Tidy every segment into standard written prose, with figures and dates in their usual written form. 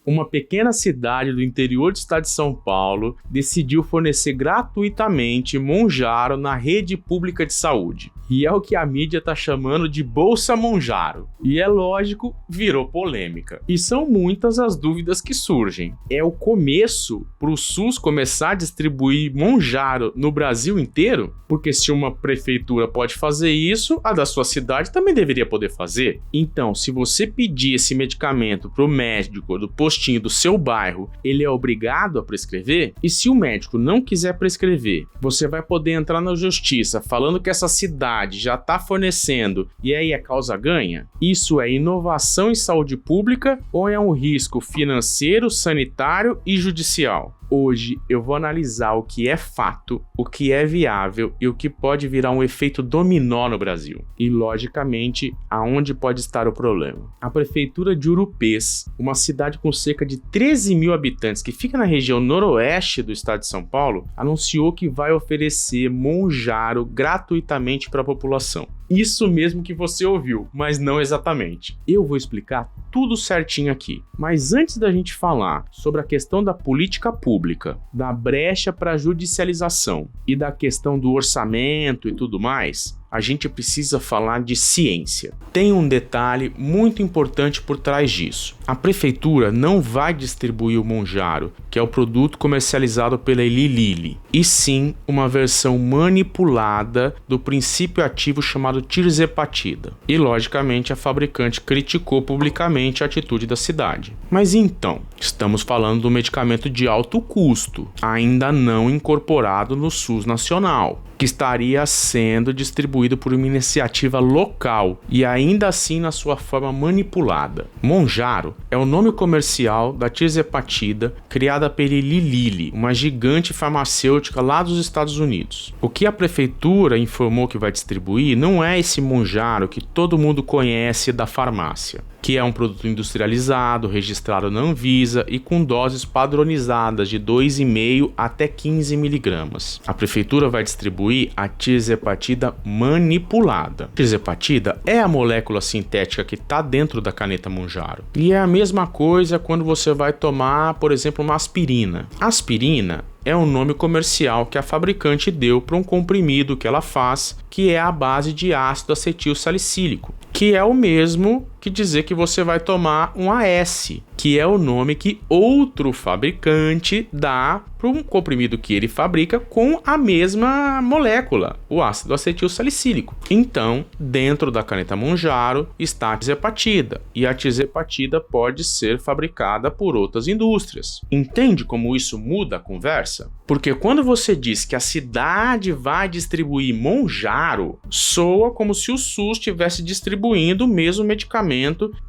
uma pequena cidade do interior do estado de São Paulo decidiu fornecer gratuitamente Monjaro na rede pública de saúde. E é o que a mídia está chamando de Bolsa Monjaro. E é lógico, virou polêmica. E são muitas as dúvidas que surgem. É o começo para o SUS começar a distribuir Monjaro no Brasil inteiro? Porque se uma prefeitura pode fazer isso, a da sua cidade também deveria poder fazer. Então, se você pedir esse medicamento para o médico do postinho do seu bairro, ele é obrigado a prescrever? E se o médico não quiser prescrever, você vai poder entrar na justiça falando que essa cidade já está fornecendo e aí a causa ganha? Isso é inovação em saúde pública ou é um risco financeiro, sanitário e judicial? Hoje eu vou analisar o que é fato, o que é viável e o que pode virar um efeito dominó no Brasil. E, logicamente, aonde pode estar o problema. A prefeitura de Urupês, uma cidade com cerca de 13 mil habitantes que fica na região noroeste do estado de São Paulo, anunciou que vai oferecer Monjaro gratuitamente para a população. Isso mesmo que você ouviu, mas não exatamente. Eu vou explicar tudo certinho aqui. Mas antes da gente falar sobre a questão da política pública, da brecha para judicialização e da questão do orçamento e tudo mais, a gente precisa falar de ciência. Tem um detalhe muito importante por trás disso. A prefeitura não vai distribuir o Monjaro, que é o produto comercializado pela Eli Lilly, e sim uma versão manipulada do princípio ativo chamado tirzepatida. E, logicamente, a fabricante criticou publicamente a atitude da cidade. Mas então, estamos falando do medicamento de alto custo, ainda não incorporado no SUS nacional, que estaria sendo distribuído por uma iniciativa local e ainda assim na sua forma manipulada. Monjaro é o nome comercial da tirzepatida criada pela Eli Lilly, uma gigante farmacêutica lá dos Estados Unidos. O que a prefeitura informou que vai distribuir não é esse Monjaro que todo mundo conhece da farmácia, que é um produto industrializado, registrado na Anvisa e com doses padronizadas de 2,5 até 15 miligramas. A prefeitura vai distribuir a tirzepatida manipulada. A tirzepatida é a molécula sintética que está dentro da caneta Monjaro. E é a mesma coisa quando você vai tomar, por exemplo, uma aspirina. Aspirina é o nome comercial que a fabricante deu para um comprimido que ela faz, que é a base de ácido acetil salicílico, que é o mesmo que dizer que você vai tomar um AS, que é o nome que outro fabricante dá para um comprimido que ele fabrica com a mesma molécula, o ácido acetil salicílico. Então, dentro da caneta Monjaro está a tirzepatida, e a tirzepatida pode ser fabricada por outras indústrias. Entende como isso muda a conversa? Porque quando você diz que a cidade vai distribuir Monjaro, soa como se o SUS estivesse distribuindo o mesmo medicamento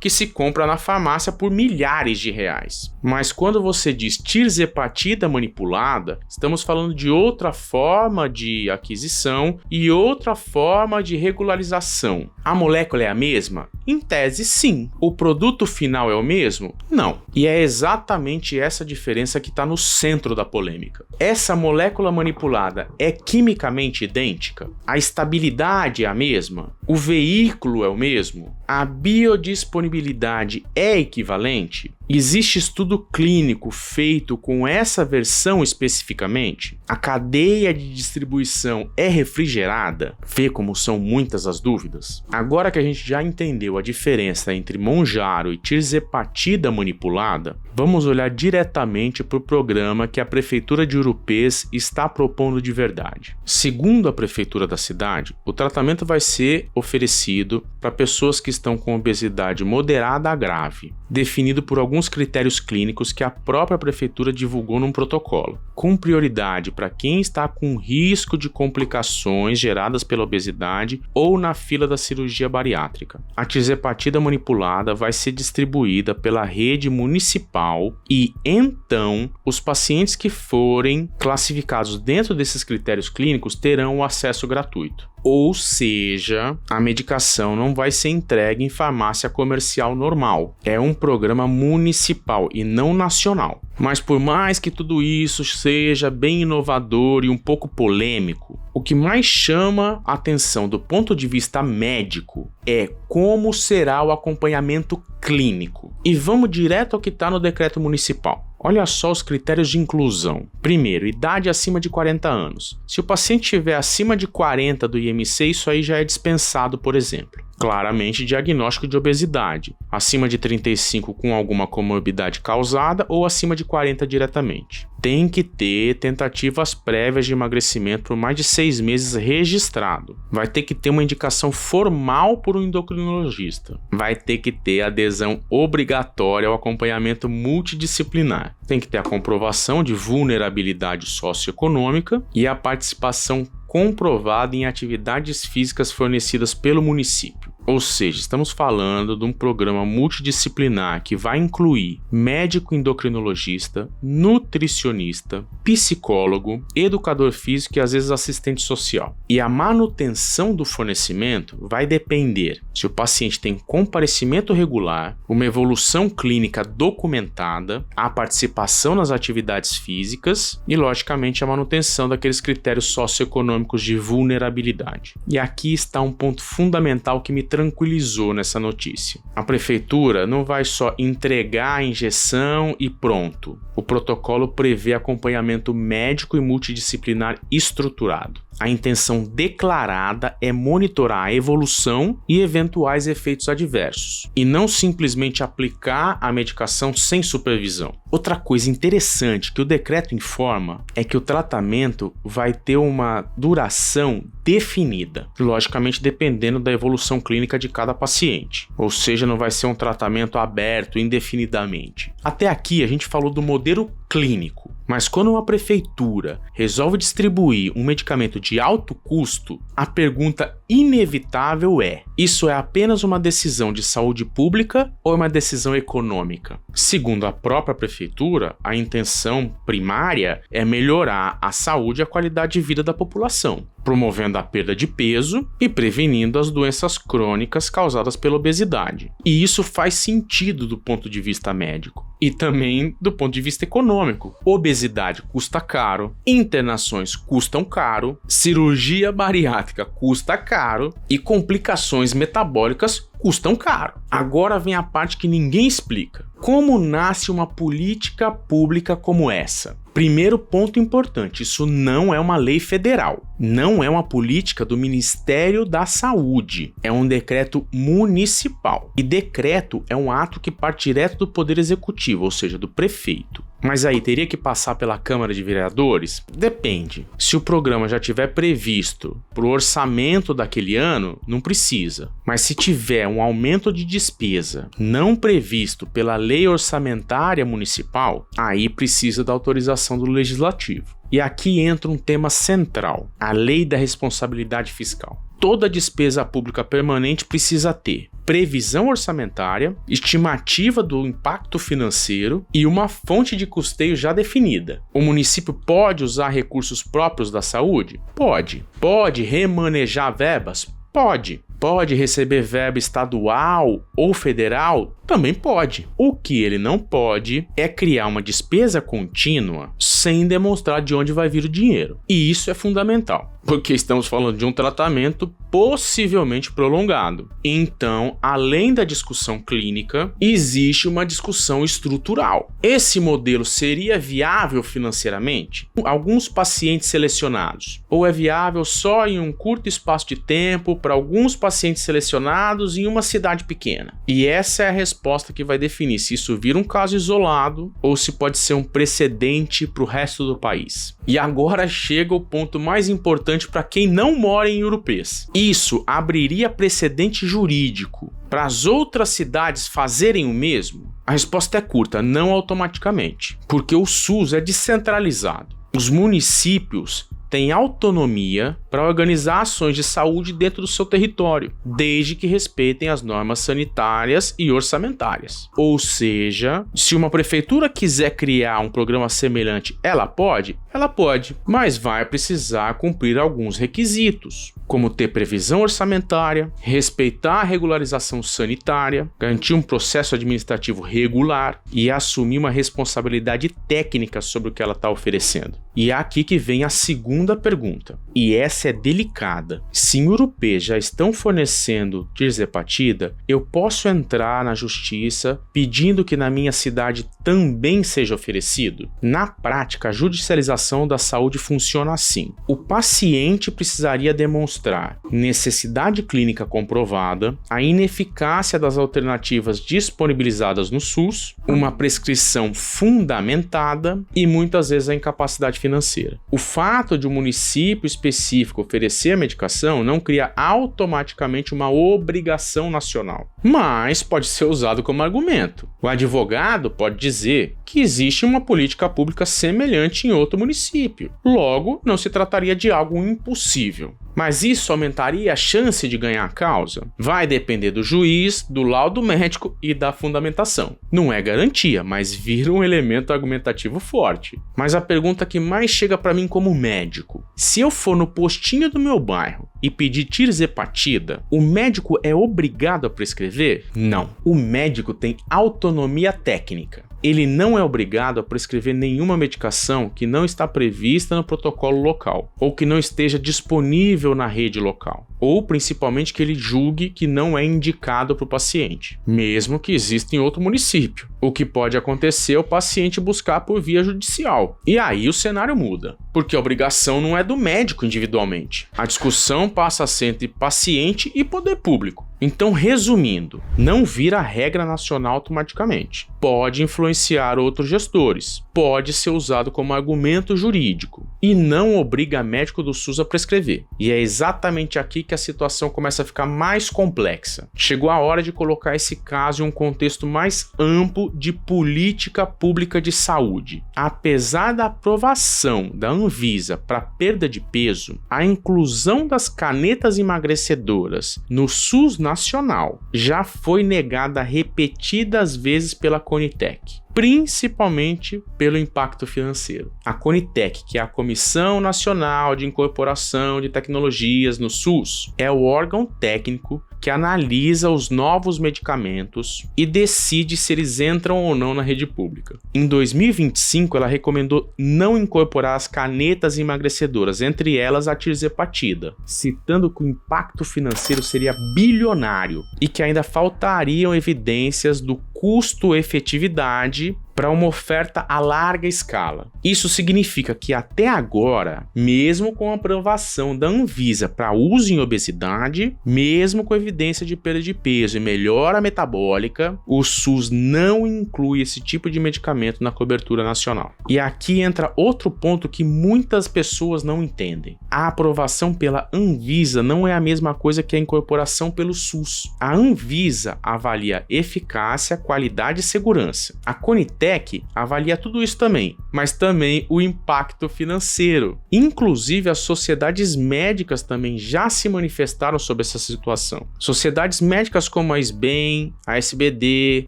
que se compra na farmácia por milhares de reais. Mas quando você diz tirzepatida manipulada, estamos falando de outra forma de aquisição e outra forma de regularização. A molécula é a mesma? Em tese, sim. O produto final é o mesmo? Não. E é exatamente essa diferença que está no centro da polêmica. Essa molécula manipulada é quimicamente idêntica? A estabilidade é a mesma? O veículo é o mesmo? A biodisponibilidade é equivalente? Existe estudo clínico feito com essa versão especificamente? A cadeia de distribuição é refrigerada? Vê como são muitas as dúvidas? Agora que a gente já entendeu a diferença entre Monjaro e tirzepatida manipulada, vamos olhar diretamente para o programa que a Prefeitura de Urupês está propondo de verdade. Segundo a Prefeitura da cidade, o tratamento vai ser oferecido para pessoas que estão com obesidade moderada a grave, definido por alguns critérios clínicos que a própria Prefeitura divulgou num protocolo, com prioridade para quem está com risco de complicações geradas pela obesidade ou na fila da cirurgia bariátrica. A tirzepatida manipulada vai ser distribuída pela rede municipal e, então, os pacientes que forem classificados dentro desses critérios clínicos terão o acesso gratuito. Ou seja, a medicação não vai ser entregue em farmácia comercial normal. É um programa municipal e não nacional. Mas por mais que tudo isso seja bem inovador e um pouco polêmico, O que mais chama a atenção do ponto de vista médico é como será o acompanhamento clínico. E vamos direto ao que está no decreto municipal. Olha só os critérios de inclusão. Primeiro, idade acima de 40 anos. Se o paciente estiver acima de 40 do IMC, isso aí já é dispensado, por exemplo. Claramente, diagnóstico de obesidade. Acima de 35 com alguma comorbidade causada ou acima de 40 diretamente. Tem que ter tentativas prévias de emagrecimento por mais de 6 meses registrado. Vai ter que ter uma indicação formal por um endocrinologista. Vai ter que ter adesão obrigatória ao acompanhamento multidisciplinar. Tem que ter a comprovação de vulnerabilidade socioeconômica e a participação comprovada em atividades físicas fornecidas pelo município. Ou seja, estamos falando de um programa multidisciplinar que vai incluir médico endocrinologista, nutricionista, psicólogo, educador físico e às vezes assistente social. E a manutenção do fornecimento vai depender se o paciente tem comparecimento regular, uma evolução clínica documentada, a participação nas atividades físicas e, logicamente, a manutenção daqueles critérios socioeconômicos de vulnerabilidade. E aqui está um ponto fundamental que me tranquilizou nessa notícia. A prefeitura não vai só entregar a injeção e pronto. O protocolo prevê acompanhamento médico e multidisciplinar estruturado. A intenção declarada é monitorar a evolução e eventuais efeitos adversos, e não simplesmente aplicar a medicação sem supervisão. Outra coisa interessante que o decreto informa é que o tratamento vai ter uma duração definida, logicamente dependendo da evolução clínica de cada paciente, ou seja, não vai ser um tratamento aberto indefinidamente. Até aqui a gente falou do modelo clínico, mas quando uma prefeitura resolve distribuir um medicamento de alto custo, a pergunta inevitável é: isso é apenas uma decisão de saúde pública ou é uma decisão econômica? Segundo a própria prefeitura, a intenção primária é melhorar a saúde e a qualidade de vida da população, promovendo a perda de peso e prevenindo as doenças crônicas causadas pela obesidade. E isso faz sentido do ponto de vista médico e também do ponto de vista econômico. Obesidade custa caro, internações custam caro, cirurgia bariátrica custa caro e complicações metabólicas custam caro. Agora vem a parte que ninguém explica. Como nasce uma política pública como essa? Primeiro ponto importante, isso não é uma lei federal, não é uma política do Ministério da Saúde, é um decreto municipal. E decreto é um ato que parte direto do Poder Executivo, ou seja, do prefeito. Mas aí teria que passar pela Câmara de Vereadores? Depende. Se o programa já tiver previsto para o orçamento daquele ano, não precisa. Mas se tiver um aumento de despesa não previsto pela lei orçamentária municipal, aí precisa da autorização do Legislativo. E aqui entra um tema central, a Lei da Responsabilidade Fiscal. Toda despesa pública permanente precisa ter previsão orçamentária, estimativa do impacto financeiro e uma fonte de custeio já definida. O município pode usar recursos próprios da saúde? Pode. Pode remanejar verbas? Pode. Pode receber verba estadual ou federal? Também pode. O que ele não pode é criar uma despesa contínua sem demonstrar de onde vai vir o dinheiro. E isso é fundamental, porque estamos falando de um tratamento possivelmente prolongado. Então, além da discussão clínica, existe uma discussão estrutural. Esse modelo seria viável financeiramente? Alguns pacientes selecionados. Ou é viável só em um curto espaço de tempo para alguns pacientes selecionados em uma cidade pequena? E essa é a resposta que vai definir se isso vira um caso isolado ou se pode ser um precedente para o resto do país. E agora chega o ponto mais importante para quem não mora em Urupês. Isso abriria precedente jurídico para as outras cidades fazerem o mesmo? A resposta é curta, não automaticamente, porque o SUS é descentralizado. Os municípios têm autonomia para organizar ações de saúde dentro do seu território, desde que respeitem as normas sanitárias e orçamentárias. Ou seja, se uma prefeitura quiser criar um programa semelhante, ela pode? Ela pode, mas vai precisar cumprir alguns requisitos. como ter previsão orçamentária, respeitar a regularização sanitária, garantir um processo administrativo regular e assumir uma responsabilidade técnica sobre o que ela está oferecendo. E é aqui que vem a segunda pergunta, e essa é delicada. Se em Urupê já estão fornecendo tirzepatida, eu posso entrar na justiça pedindo que na minha cidade também seja oferecido? Na prática, a judicialização da saúde funciona assim. O paciente precisaria demonstrar necessidade clínica comprovada, a ineficácia das alternativas disponibilizadas no SUS, uma prescrição fundamentada e muitas vezes a incapacidade financeira. O fato de um município específico oferecer a medicação não cria automaticamente uma obrigação nacional, mas pode ser usado como argumento. O advogado pode dizer que existe uma política pública semelhante em outro município, logo não se trataria de algo impossível. Mas isso aumentaria a chance de ganhar a causa? Vai depender do juiz, do laudo médico e da fundamentação. Não é garantia, mas vira um elemento argumentativo forte. Mas a pergunta que mais chega para mim como médico: se eu for no postinho do meu bairro e pedir tirzepatida, o médico é obrigado a prescrever? Não. O médico tem autonomia técnica. Ele não é obrigado a prescrever nenhuma medicação que não está prevista no protocolo local, ou que não esteja disponível na rede local, ou principalmente que ele julgue que não é indicado para o paciente, mesmo que exista em outro município. O que pode acontecer é o paciente buscar por via judicial. E aí o cenário muda, porque a obrigação não é do médico individualmente. A discussão passa a ser entre paciente e poder público. Então, resumindo, não vira regra nacional automaticamente. Pode influenciar outros gestores, pode ser usado como argumento jurídico e não obriga médico do SUS a prescrever. E é exatamente aqui que a situação começa a ficar mais complexa. Chegou a hora de colocar esse caso em um contexto mais amplo de política pública de saúde. Apesar da aprovação da Anvisa para perda de peso, a inclusão das canetas emagrecedoras no SUS nacional já foi negada repetidas vezes pela Conitec, principalmente pelo impacto financeiro. A Conitec, que é a Comissão Nacional de Incorporação de Tecnologias no SUS, é o órgão técnico que analisa os novos medicamentos e decide se eles entram ou não na rede pública. Em 2025, ela recomendou não incorporar as canetas emagrecedoras, entre elas a tirzepatida, citando que o impacto financeiro seria bilionário e que ainda faltariam evidências do custo-efetividade para uma oferta a larga escala. Isso significa que até agora, mesmo com a aprovação da Anvisa para uso em obesidade, mesmo com evidência de perda de peso e melhora metabólica, o SUS não inclui esse tipo de medicamento na cobertura nacional. E aqui entra outro ponto que muitas pessoas não entendem. A aprovação pela Anvisa não é a mesma coisa que a incorporação pelo SUS. A Anvisa avalia eficácia, qualidade e segurança. A Conitec avalia tudo isso também, mas também o impacto financeiro. Inclusive, as sociedades médicas também já se manifestaram sobre essa situação. Sociedades médicas como a SBEM, a SBD,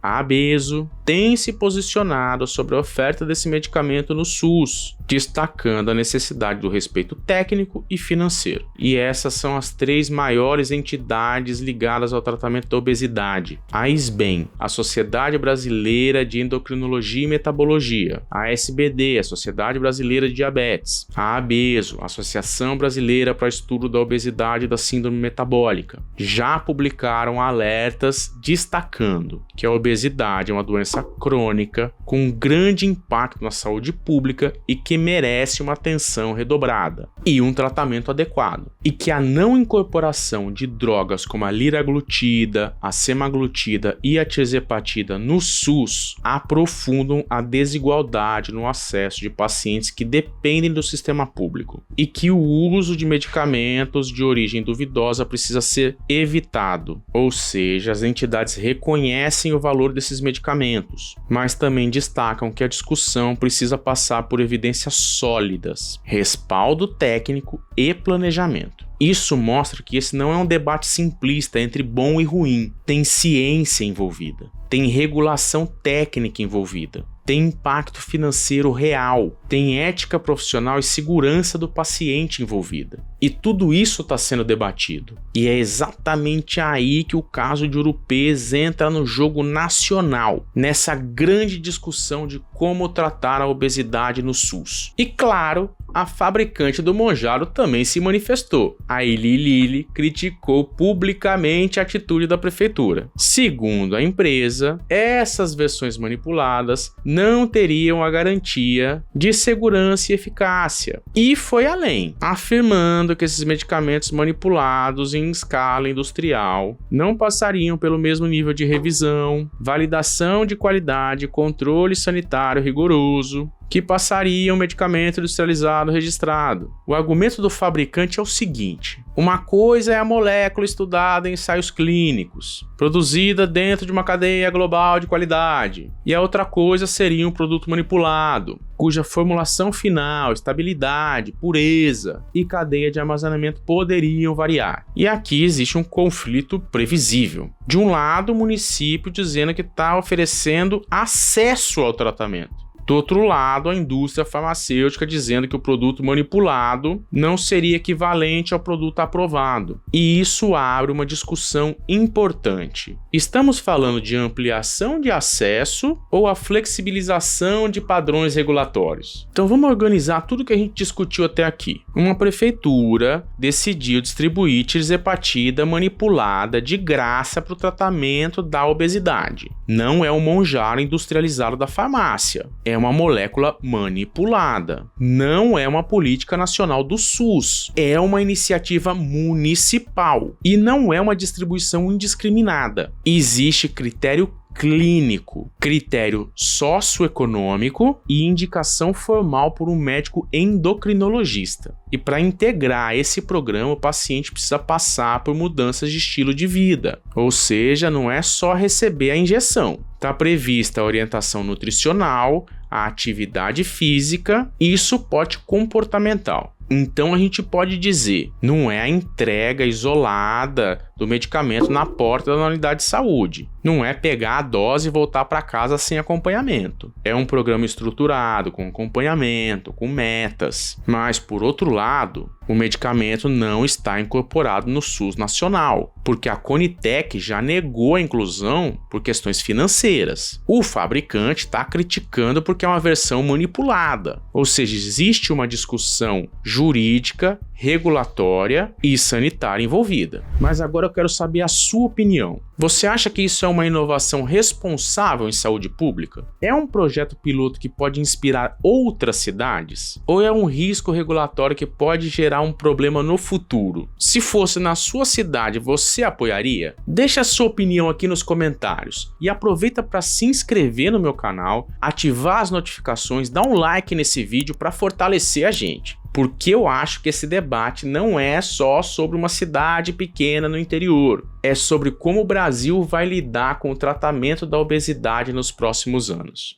a ABESO, têm se posicionado sobre a oferta desse medicamento no SUS, destacando a necessidade do respeito técnico e financeiro. E essas são as três maiores entidades ligadas ao tratamento da obesidade: a SBEM, a Sociedade Brasileira de Endocrinologia e Metabologia; a SBD, a Sociedade Brasileira de Diabetes; a ABESO, Associação Brasileira para o Estudo da Obesidade e da Síndrome Metabólica. Já publicaram alertas destacando que a obesidade é uma doença crônica com grande impacto na saúde pública e que merece uma atenção redobrada e um tratamento adequado, e que a não incorporação de drogas como a liraglutida, a semaglutida e a tirzepatida no SUS aprofundam a desigualdade no acesso de pacientes que dependem do sistema público, e que o uso de medicamentos de origem duvidosa precisa ser evitado. Ou seja, as entidades reconhecem o valor desses medicamentos, mas também destacam que a discussão precisa passar por evidências sólidas, respaldo técnico e planejamento. Isso mostra que esse não é um debate simplista entre bom e ruim. Tem ciência envolvida, tem regulação técnica envolvida, tem impacto financeiro real, tem ética profissional e segurança do paciente envolvida. E tudo isso está sendo debatido. E é exatamente aí que o caso de Urupês entra no jogo nacional, nessa grande discussão de como tratar a obesidade no SUS. E claro, a fabricante do Monjaro também se manifestou. A Eli Lilly criticou publicamente a atitude da prefeitura. Segundo a empresa, essas versões manipuladas não teriam a garantia de segurança e eficácia. E foi além, afirmando que esses medicamentos manipulados em escala industrial não passariam pelo mesmo nível de revisão, validação de qualidade e controle sanitário rigoroso que passaria um medicamento industrializado registrado. O argumento do fabricante é o seguinte: uma coisa é a molécula estudada em ensaios clínicos, produzida dentro de uma cadeia global de qualidade, e a outra coisa seria um produto manipulado, cuja formulação final, estabilidade, pureza e cadeia de armazenamento poderiam variar. E aqui existe um conflito previsível. De um lado, o município dizendo que está oferecendo acesso ao tratamento. Do outro lado, a indústria farmacêutica dizendo que o produto manipulado não seria equivalente ao produto aprovado. E isso abre uma discussão importante. Estamos falando de ampliação de acesso ou a flexibilização de padrões regulatórios? Então vamos organizar tudo que a gente discutiu até aqui. Uma prefeitura decidiu distribuir tirzepatida manipulada de graça para o tratamento da obesidade. Não é um Monjaro industrializado da farmácia. É uma molécula manipulada. Não é uma política nacional do SUS. É uma iniciativa municipal. E não é uma distribuição indiscriminada. Existe critério clínico, critério socioeconômico e indicação formal por um médico endocrinologista. E para integrar esse programa, o paciente precisa passar por mudanças de estilo de vida. Ou seja, não é só receber a injeção. Está prevista a orientação nutricional, a atividade física e suporte comportamental. Então a gente pode dizer, não é a entrega isolada do medicamento na porta da unidade de saúde. Não é pegar a dose e voltar para casa sem acompanhamento. É um programa estruturado, com acompanhamento, com metas. Mas, por outro lado, o medicamento não está incorporado no SUS nacional, porque a Conitec já negou a inclusão por questões financeiras. O fabricante está criticando porque é uma versão manipulada. Ou seja, existe uma discussão jurídica, regulatória e sanitária envolvida. Mas agora eu quero saber a sua opinião. Você acha que isso é uma inovação responsável em saúde pública? É um projeto piloto que pode inspirar outras cidades? Ou é um risco regulatório que pode gerar um problema no futuro? Se fosse na sua cidade, você apoiaria? Deixa a sua opinião aqui nos comentários e aproveita para se inscrever no meu canal, ativar as notificações, dar um like nesse vídeo para fortalecer a gente. Porque eu acho que esse debate não é só sobre uma cidade pequena no interior. É sobre como o Brasil vai lidar com o tratamento da obesidade nos próximos anos.